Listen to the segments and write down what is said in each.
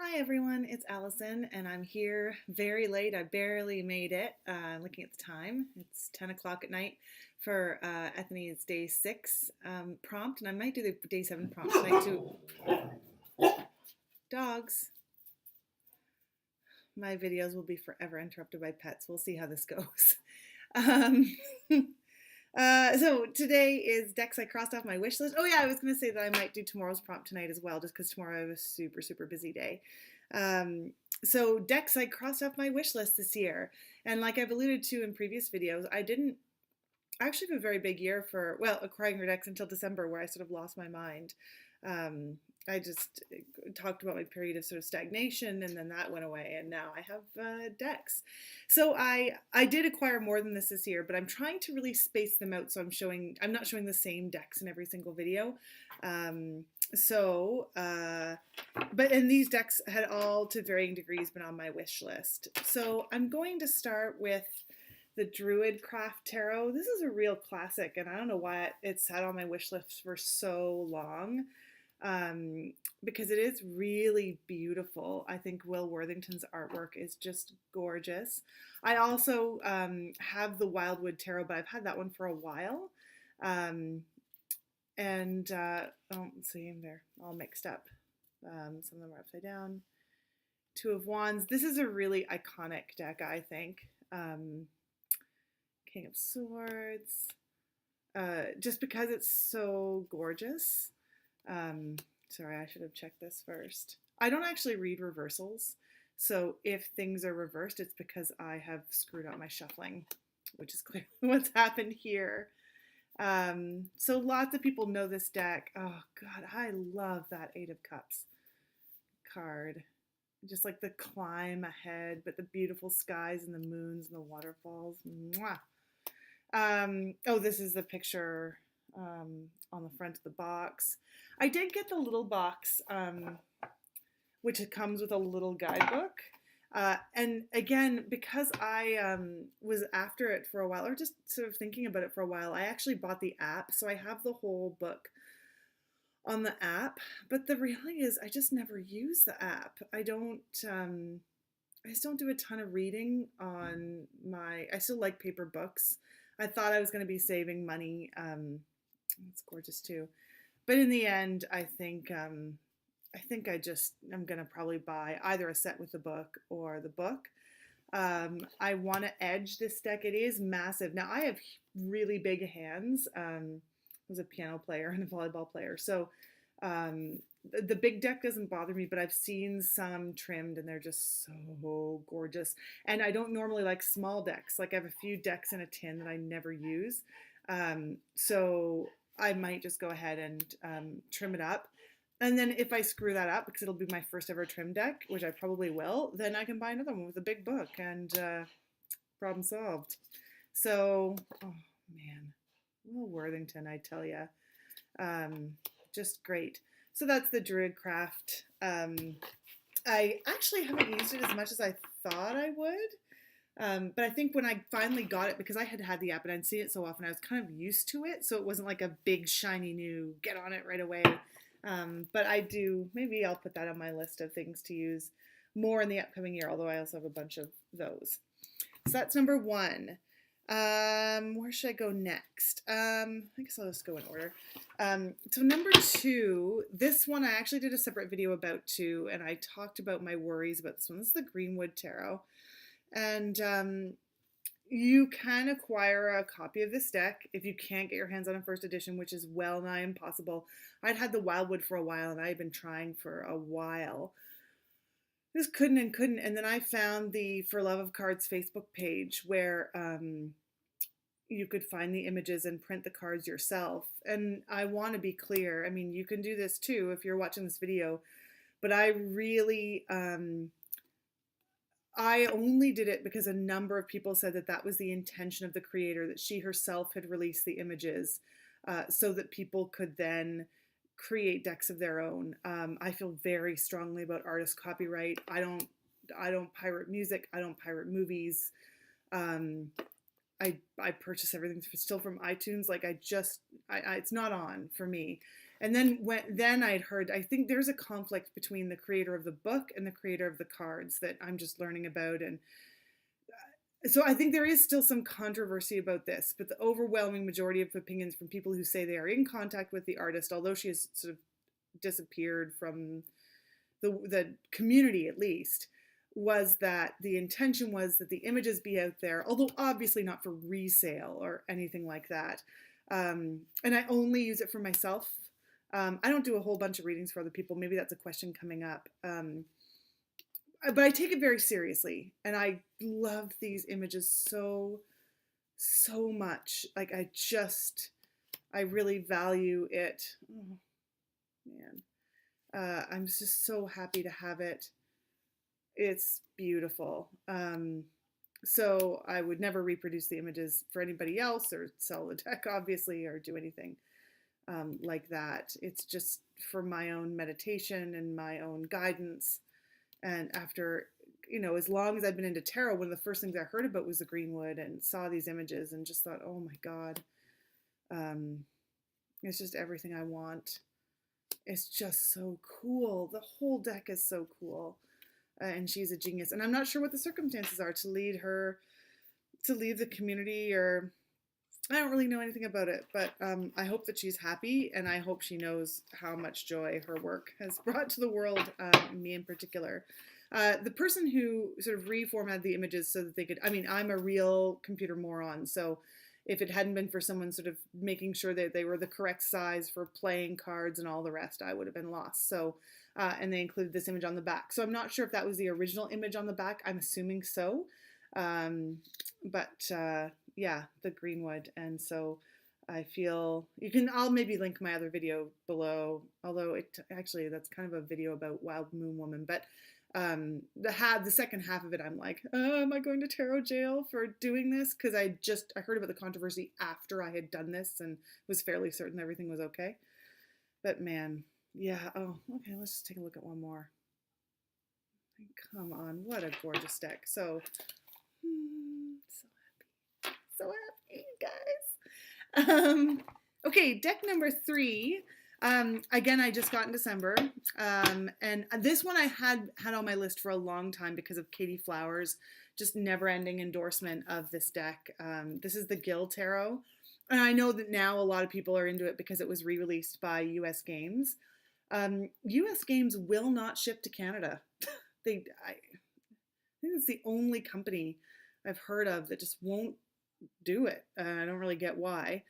Hi everyone, it's Allison and I'm here very late. I barely made it. Looking at the time, it's 10 o'clock at night for Ethany's day 6 prompt, and I might do the day 7 prompt tonight too. Dogs. My videos will be forever interrupted by pets. We'll see how this goes. Um, so today is decks I crossed off my wish list. Oh yeah, I was going to say that I might do tomorrow's prompt tonight as well, just because tomorrow I have a super busy day. So decks I crossed off my wish list this year. And like I've alluded to in previous videos, I didn't actually have a very big year for, well, acquiring her decks until December, where I sort of lost my mind. I just talked about my period of sort of stagnation, and then that went away, and now I have decks. So I did acquire more than this year, but I'm trying to really space them out, so I'm not showing the same decks in every single video. And these decks had all to varying degrees been on my wish list. So I'm going to start with the Druidcraft Tarot. This is a real classic, and I don't know why it sat on my wish list for so long. Because it is really beautiful. I think Will Worthington's artwork is just gorgeous. I also have the Wildwood Tarot, but I've had that one for a while. Let's see, they're all mixed up. Some of them are upside down. Two of Wands. This is a really iconic deck, I think. King of Swords. Just because it's so gorgeous. Sorry, I should have checked this first. I don't actually read reversals, so if things are reversed, it's because I have screwed up my shuffling, which is clearly what's happened here. So lots of people know this deck. Oh God, I love that Eight of Cups card. Just like the climb ahead, but the beautiful skies and the moons and the waterfalls. Mwah. This is the picture on the front of the box. I did get the little box, which comes with a little guidebook. And again, because I was after it for a while, or just sort of thinking about it for a while, I actually bought the app. So I have the whole book on the app. But the reality is I just never use the app. I just don't do a ton of reading on I still like paper books. I thought I was going to be saving money. It's gorgeous too. But in the end, I think I'm going to probably buy either a set with the book or the book. I want to edge this deck. It is massive. Now, I have really big hands. I was a piano player and a volleyball player. So the big deck doesn't bother me, but I've seen some trimmed and they're just so gorgeous. And I don't normally like small decks. Like I have a few decks in a tin that I never use. So I might just go ahead and trim it up. And then if I screw that up, because it'll be my first ever trim deck, which I probably will, then I can buy another one with a big book and problem solved. So, oh man, Will Worthington, I tell you, just great. So that's the Druidcraft. I actually haven't used it as much as I thought I would. But I think when I finally got it, because I had the app and I'd seen it so often, I was kind of used to it. So it wasn't like a big, shiny new, get on it right away. But maybe I'll put that on my list of things to use more in the upcoming year, although I also have a bunch of those. So that's number 1. Where should I go next? I guess I'll just go in order. So number 2, this one I actually did a separate video about too, and I talked about my worries about this one. This is the Greenwood Tarot. And you can acquire a copy of this deck if you can't get your hands on a first edition, which is well nigh impossible. I'd had the Wildwood for a while, and I had been trying for a while. Just couldn't. And then I found the For Love of Cards Facebook page where you could find the images and print the cards yourself. And I want to be clear. I mean, you can do this too if you're watching this video. But I really... I only did it because a number of people said that that was the intention of the creator, that she herself had released the images so that people could then create decks of their own. I feel very strongly about artist copyright. I don't pirate music. I don't pirate movies. I purchase everything still from iTunes. Like it's not on for me. And then I'd heard, I think there's a conflict between the creator of the book and the creator of the cards that I'm just learning about. And so I think there is still some controversy about this, but the overwhelming majority of opinions from people who say they are in contact with the artist, although she has sort of disappeared from the community at least, was that the intention was that the images be out there, although obviously not for resale or anything like that. And I only use it for myself. I don't do a whole bunch of readings for other people. Maybe that's a question coming up. But I take it very seriously, and I love these images so much. Like I really value it. Oh, man. I'm just so happy to have it. It's beautiful. So I would never reproduce the images for anybody else or sell the deck, obviously, or do anything like that. It's just for my own meditation and my own guidance. And after, as long as I've been into tarot, one of the first things I heard about was the Greenwood, and saw these images and just thought, oh my God, it's just everything I want. It's just so cool. The whole deck is so cool. And she's a genius. And I'm not sure what the circumstances are to leave the community, or I don't really know anything about it, but I hope that she's happy, and I hope she knows how much joy her work has brought to the world, me in particular. The person who sort of reformatted the images so that they could, I'm a real computer moron, so if it hadn't been for someone sort of making sure that they were the correct size for playing cards and all the rest, I would have been lost. So, and they included this image on the back. So I'm not sure if that was the original image on the back. I'm assuming so. Yeah, the Greenwood. And so I feel I'll maybe link my other video below, although that's kind of a video about Wild Moon Woman, but the second half of it, I'm like, am I going to tarot jail for doing this? Because I heard about the controversy after I had done this and was fairly certain everything was okay. But man, yeah. Oh, okay. Let's just take a look at one more. Come on, what a gorgeous deck. So so happy, guys. Okay, deck number 3. Again, I just got in December, and this one I had on my list for a long time because of Katie Flowers' just never-ending endorsement of this deck. This is the Gill Tarot, and I know that now a lot of people are into it because it was re-released by US Games. US Games will not ship to Canada. I think it's the only company I've heard of that just won't do it. I don't really get why.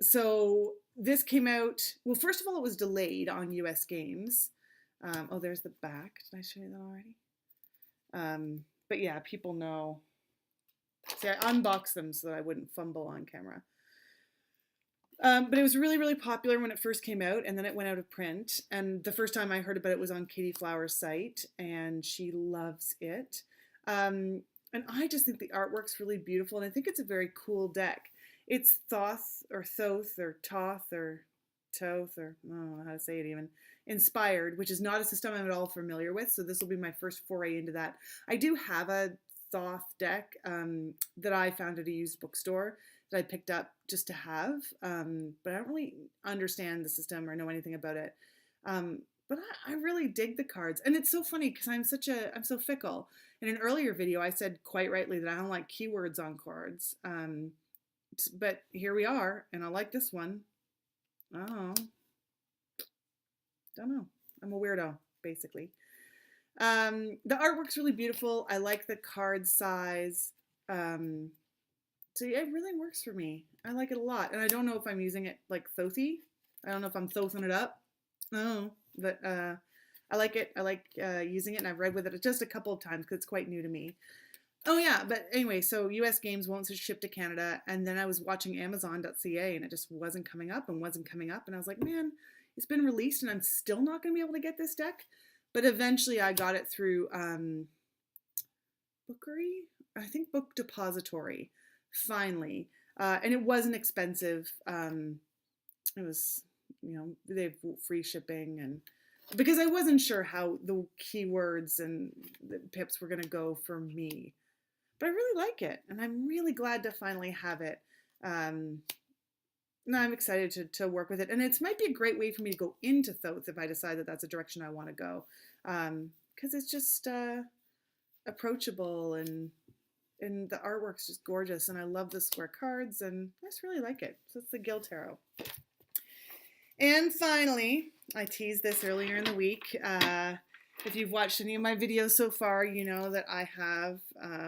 So this came out, well, first of all, it was delayed on US Games. Oh, there's the back. Did I show you that already? But yeah, people know. See, I unboxed them so that I wouldn't fumble on camera. But it was really, really popular when it first came out, and then it went out of print. And the first time I heard about it was on Katie Flowers' site, and she loves it. And I just think the artwork's really beautiful, and I think it's a very cool deck. It's Thoth, or Thoth, or Toth, or Toth, or I don't know how to say it even, inspired, which is not a system I'm at all familiar with, so this will be my first foray into that. I do have a Thoth deck that I found at a used bookstore that I picked up just to have, but I don't really understand the system or know anything about it. But I really dig the cards, and it's so funny because I'm so fickle. In an earlier video, I said quite rightly that I don't like keywords on cards, but here we are, and I like this one. Oh, don't know. I'm a weirdo, basically. The artwork's really beautiful. I like the card size. So yeah, it really works for me. I like it a lot, and I don't know if I'm using it like Thothy. I don't know if I'm Thothing it up. Oh, but I like it. I like using it, and I've read with it just a couple of times because it's quite new to me. Oh yeah, but anyway, so US Games won't ship to Canada, and then I was watching Amazon.ca, and it just wasn't coming up, and I was like, man, it's been released, and I'm still not going to be able to get this deck. But eventually, I got it through Bookery, I think Book Depository, finally, and it wasn't expensive. It was, they have free shipping, and because I wasn't sure how the keywords and the pips were going to go for me. But I really like it, and I'm really glad to finally have it. I'm excited to work with it. And it might be a great way for me to go into Thoth if I decide that that's a direction I want to go. Because it's just approachable, and the artwork's just gorgeous. And I love the square cards, and I just really like it. So it's the Gill Tarot. And finally, I teased this earlier in the week. If you've watched any of my videos so far, you know that I have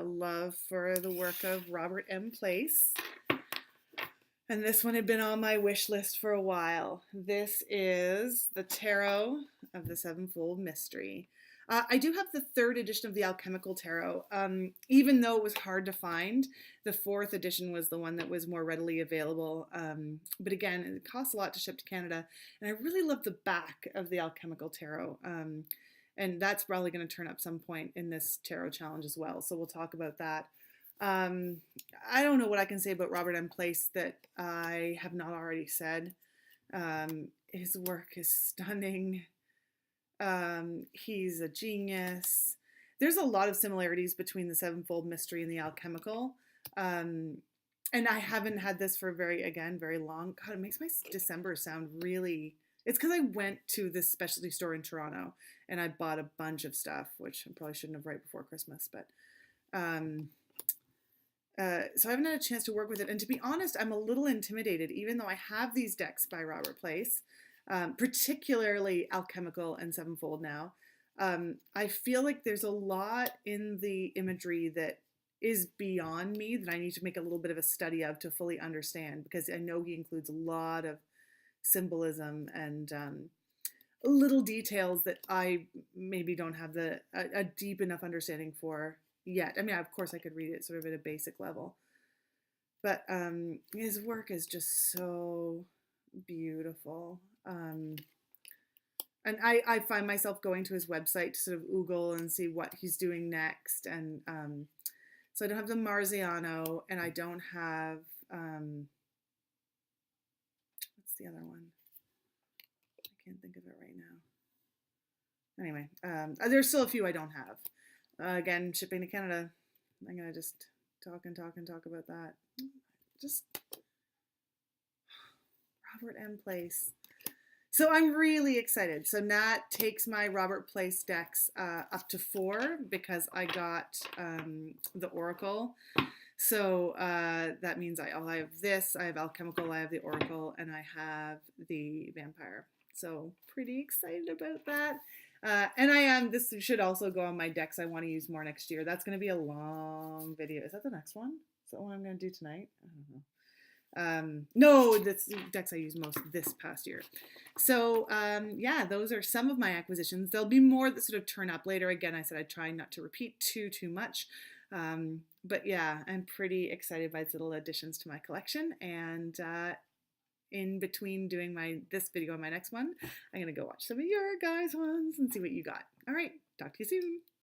love for the work of Robert M. Place. And this one had been on my wish list for a while. This is the Tarot of the Sevenfold Mystery. I do have the 3rd edition of the Alchemical Tarot. Even though it was hard to find, the 4th edition was the one that was more readily available. But again, it costs a lot to ship to Canada. And I really love the back of the Alchemical Tarot. And that's probably going to turn up some point in this tarot challenge as well. So we'll talk about that. I don't know what I can say about Robert M. Place that I have not already said. His work is stunning. He's a genius. There's a lot of similarities between the Sevenfold Mystery and the Alchemical. And I haven't had this for very long. God, it makes my December sound really... It's because I went to this specialty store in Toronto and I bought a bunch of stuff, which I probably shouldn't have right before Christmas, but... so I haven't had a chance to work with it. And to be honest, I'm a little intimidated, even though I have these decks by Robert Place, particularly Alchemical and Sevenfold now. I feel like there's a lot in the imagery that is beyond me that I need to make a little bit of a study of to fully understand, because I know he includes a lot of symbolism and little details that I maybe don't have a deep enough understanding for yet. I mean, of course I could read it sort of at a basic level, but his work is just so beautiful. And I find myself going to his website to sort of oogle and see what he's doing next. And so I don't have the Marziano, and I don't have, what's the other one? I can't think of it right now. Anyway, there's still a few I don't have. Again, shipping to Canada. I'm going to just talk about that. Just Robert M. Place. So I'm really excited. So Nat takes my Robert Place decks up to 4 because I got the Oracle. So that means I have this, I have Alchemical, I have the Oracle, and I have the Vampire. So pretty excited about that. And this should also go on my decks I want to use more next year. That's going to be a long video. Is that the next one? Is that what I'm going to do tonight? I don't know. No, that's decks I used most this past year. So yeah, those are some of my acquisitions. There'll be more that sort of turn up later. Again, I said I'd try not to repeat too much. But yeah, I'm pretty excited by these little additions to my collection. And in between doing this video and my next one, I'm going to go watch some of your guys' ones and see what you got. All right, talk to you soon.